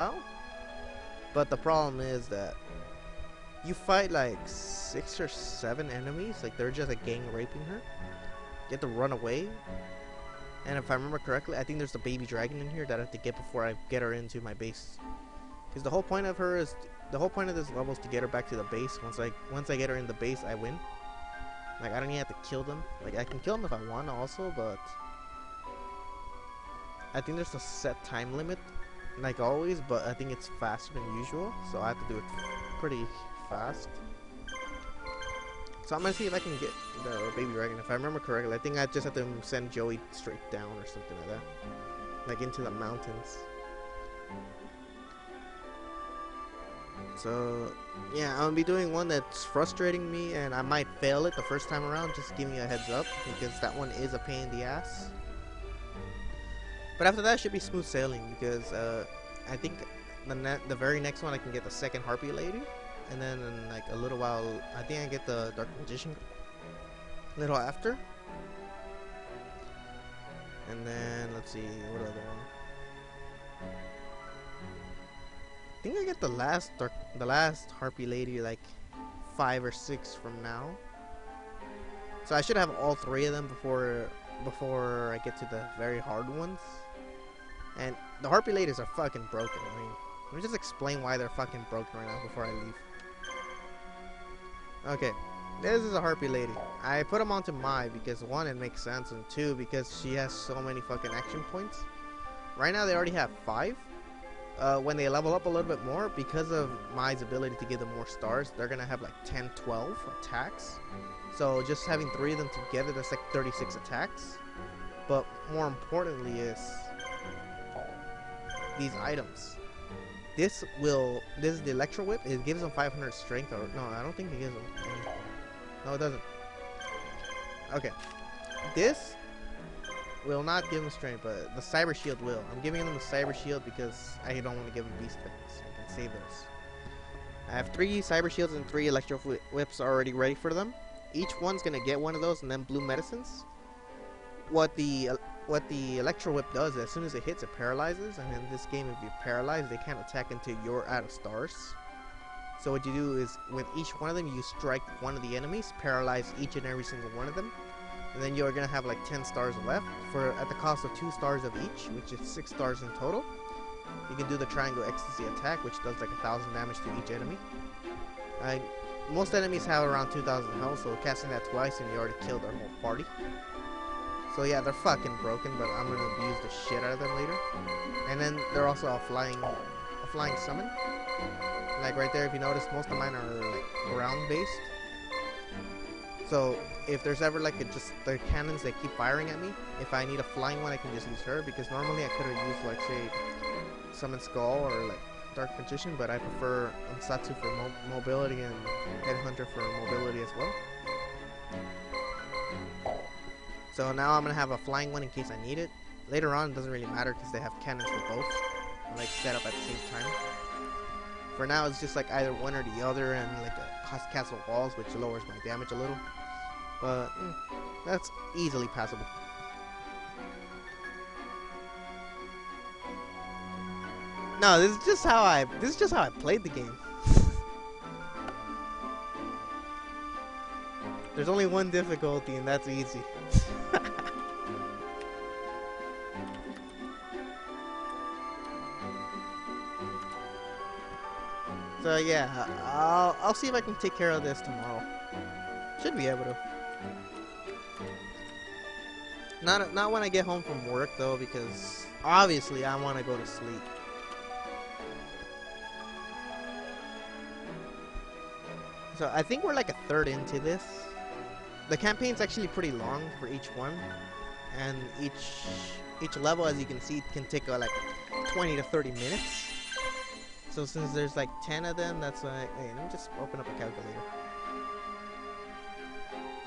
out. But the problem is that you fight like 6 or 7 enemies, like they're just a gang raping her. You have to run away. And if I remember correctly, I think there's a baby dragon in here that I have to get before I get her into my base. Because the whole point of this level is to get her back to the base. Once I get her in the base, I win. Like, I don't even have to kill them. Like, I can kill them if I want also, but I think there's a set time limit, like always, but I think it's faster than usual, so I have to do it pretty fast. So I'm gonna see if I can get the baby dragon. If I remember correctly, I think I just have to send Joey straight down or something like that, like into the mountains. So yeah, I'm gonna be doing one that's frustrating me, and I might fail it the first time around. Just give me a heads up, because that one is a pain in the ass. But after that, it should be smooth sailing, because I think the very next one I can get the second Harpy Lady, and then in like a little while, I think I get the Dark Magician a little after. And then let's see, what other one? I think I get the last Harpy Lady like 5 or 6 from now. So I should have all 3 of them before I get to the very hard ones. And the Harpy Ladies are fucking broken. I mean, let me just explain why they're fucking broken right now before I leave. Okay, this is a Harpy Lady. I put them onto Mai because 1, it makes sense, and 2, because she has so many fucking action points. Right now they already have 5. When they level up a little bit more, because of Mai's ability to give them more stars, they're gonna have like 10, 12 attacks. So just having 3 of them together, that's like 36 attacks. But more importantly is these items. This is the Electro Whip. It gives them 500 strength, or no, I don't think it gives them anything. No, it doesn't. Okay, this will not give them strength, but the Cyber Shield will. I'm giving them the Cyber Shield because I don't want to give them Beast Fangs. I can save those. I have 3 Cyber Shields and 3 Electro Whips already ready for them. Each one's gonna get one of those, and then blue medicines. What the Electro Whip does, as soon as it hits, it paralyzes, and in this game, if you're paralyzed, they can't attack until you're out of stars. So what you do is, with each one of them, you strike one of the enemies, paralyze each and every single one of them, and then you're gonna have like 10 stars left at the cost of 2 stars of each, which is 6 stars in total. You can do the Triangle Ecstasy attack, which does like 1,000 damage to each enemy. Most enemies have around 2,000 health, so casting that twice and you already killed our whole party. So yeah, they're fucking broken, but I'm gonna abuse the shit out of them later. And then they're also a flying summon. Like right there, if you notice, most of mine are like ground based. So if there's ever like just the cannons that keep firing at me, if I need a flying one, I can just use her, because normally I could have used like say Summon Skull or like Dark Magician, but I prefer Ansatsu for mobility and Headhunter for mobility as well. So now I'm gonna have a flying one in case I need it. Later on, it doesn't really matter because they have cannons for both, like set up at the same time. For now, it's just like either one or the other, and like a castle walls, which lowers my damage a little. But that's easily passable. No, this is just how I played the game. There's only one difficulty, and that's easy. So yeah, I'll see if I can take care of this tomorrow. Should be able to. Not when I get home from work though, because obviously I want to go to sleep. So I think we're like a third into this. The campaign's actually pretty long for each one, and each level, as you can see, can take like 20 to 30 minutes. So since there's like 10 of them, that's like, wait, let me just open up a calculator.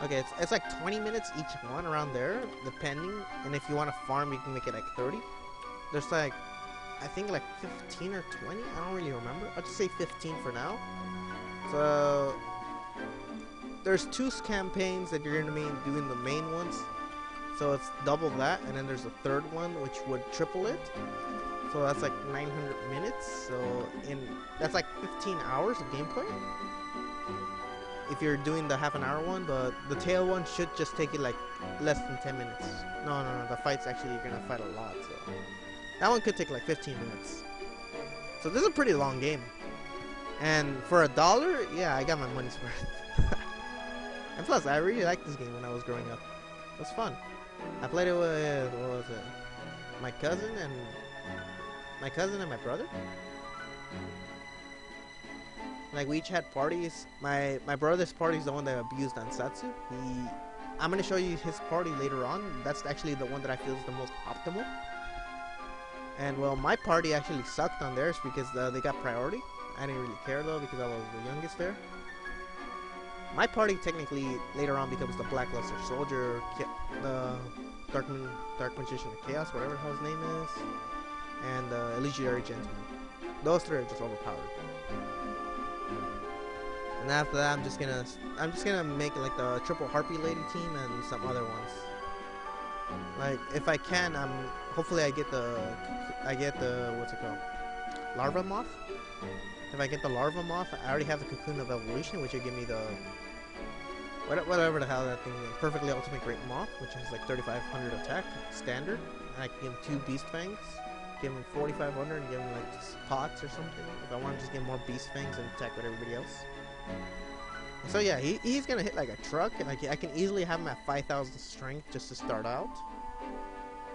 Okay, it's like 20 minutes each one, around there, depending. And if you want to farm, you can make it like 30. There's like, I think like 15 or 20. I don't really remember. I'll just say 15 for now. So there's 2 campaigns that you're gonna be doing, the main ones. So it's double that, and then there's a third one which would triple it. So that's like 900 minutes. So that's like 15 hours of gameplay. If you're doing the half an hour one, but the tail one should just take you like less than 10 minutes. No, the fight's actually, you're gonna fight a lot, so that one could take like 15 minutes. So this is a pretty long game. And for $1, yeah, I got my money's worth. And plus, I really liked this game when I was growing up. It was fun. I played it with, what was it? My cousin and my brother. Like, we each had parties. My brother's party is the one that abused Ansatsu. I'm gonna show you his party later on. That's actually the one that I feel is the most optimal. And well, my party actually sucked on theirs because they got priority. I didn't really care though because I was the youngest there. My party technically later on becomes the Blackluster Soldier, the Dark Magician of Chaos, whatever the hell his name is, and the Illusionary Gentleman. Those three are just overpowered. And after that, I'm just gonna make like the Triple Harpy Lady team and some other ones. Like if I can, hopefully I get the what's it called? Larva Moth. If I get the Larva Moth, I already have the Cocoon of Evolution, which will give me the whatever the hell that thing is. Perfectly Ultimate Great Moth, which has like 3,500 attack standard. And I can give him 2 Beast Fangs, give him 4,500, and give him like just pots or something. If I want to just get more Beast Fangs and attack with everybody else. So yeah, he's gonna hit like a truck. Like I can easily have him at 5,000 strength just to start out.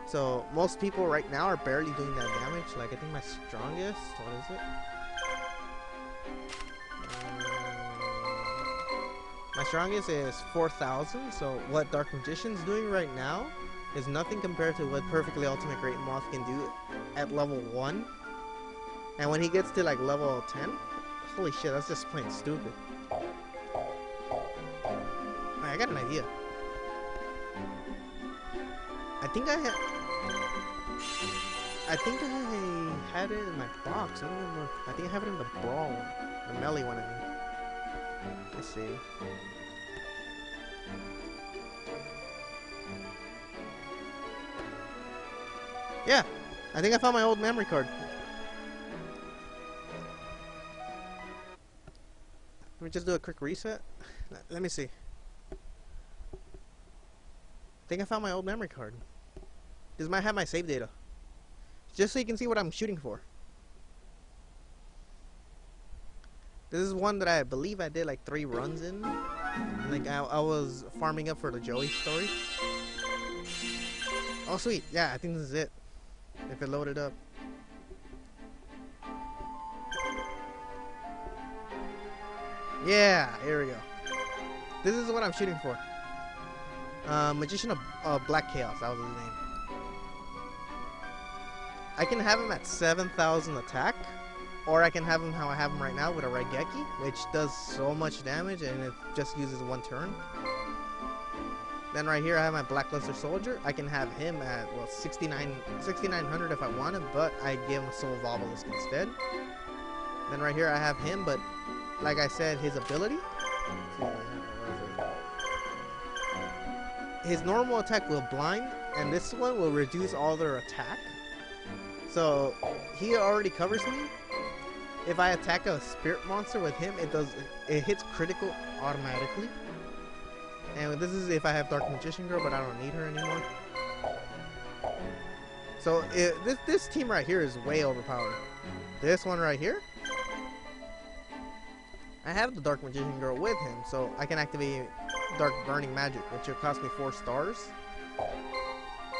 So most people right now are barely doing that damage. Like I think my strongest, what is it? My strongest is 4,000. So what Dark Magician's doing right now is nothing compared to what Perfectly Ultimate Great Moth can do at level 1. And when he gets to like level 10, holy shit, that's just plain stupid. I got an idea. I think I had it in my box. I don't remember. I think I have it in the brawl one. The melee one, I mean. Let's see. Yeah, I think I found my old memory card. Let me just do a quick reset. Let me see. I think I found my old memory card. This might have my save data. Just so you can see what I'm shooting for. This is one that I believe I did like 3 runs in. Like I was farming up for the Joey story. Oh sweet, yeah, I think this is it. If it loaded up. Yeah, here we go. This is what I'm shooting for. Magician of Black Chaos, that was his name. I can have him at 7,000 attack, or I can have him how I have him right now with a Raigeki, which does so much damage and it just uses 1 turn. Then right here I have my Blackluster Soldier. I can have him at, well, 6,900 if I wanted, but I give him a Soul of Obelisk instead. Then right here I have him, but like I said, his ability, his normal attack will blind, and this one will reduce all their attack. So he already covers me. If I attack a spirit monster with him, it hits critical automatically. And this is if I have Dark Magician Girl, but I don't need her anymore. So this team right here is way overpowered. This one right here, I have the Dark Magician Girl with him, so I can activate Dark Burning Magic, which will cost me 4 stars.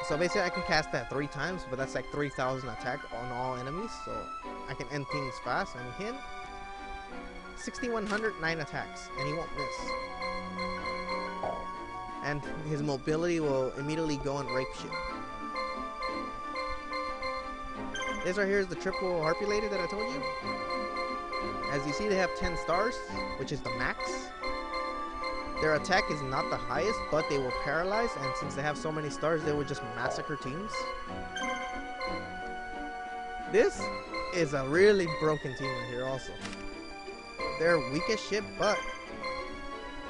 So basically I can cast that 3 times, but that's like 3,000 attack on all enemies, so I can end things fast. And him, 6,109 attacks, and he won't miss. And his mobility will immediately go and rape shit. This right here is the Triple Harpy Lady that I told you. As you see, they have 10 stars, which is the max. Their attack is not the highest, but they will paralyze, and since they have so many stars, they will just massacre teams. This is a really broken team right here also. They're weak as shit, but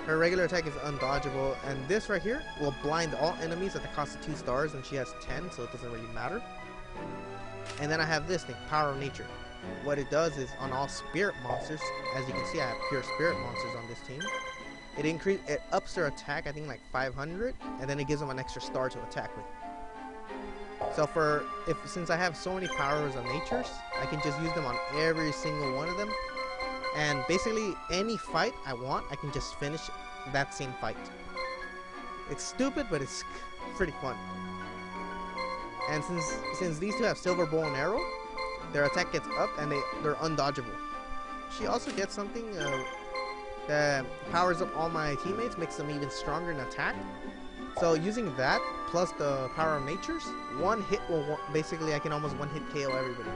her regular attack is undodgeable, and this right here will blind all enemies at the cost of 2 stars, and she has 10, so it doesn't really matter. And then I have this thing, Power of Nature. What it does is on all spirit monsters, as you can see, I have pure spirit monsters on this team. It ups their attack, I think like 500, and then it gives them an extra star to attack with. So since I have so many powers of natures, I can just use them on every single one of them. And basically any fight I want, I can just finish that same fight. It's stupid, but it's pretty fun. And since these two have silver bow and arrow, their attack gets up and they're undodgeable. She also gets something that powers up all my teammates, makes them even stronger in attack. So using that plus the power of natures, one hit will basically I can almost one hit KO everybody.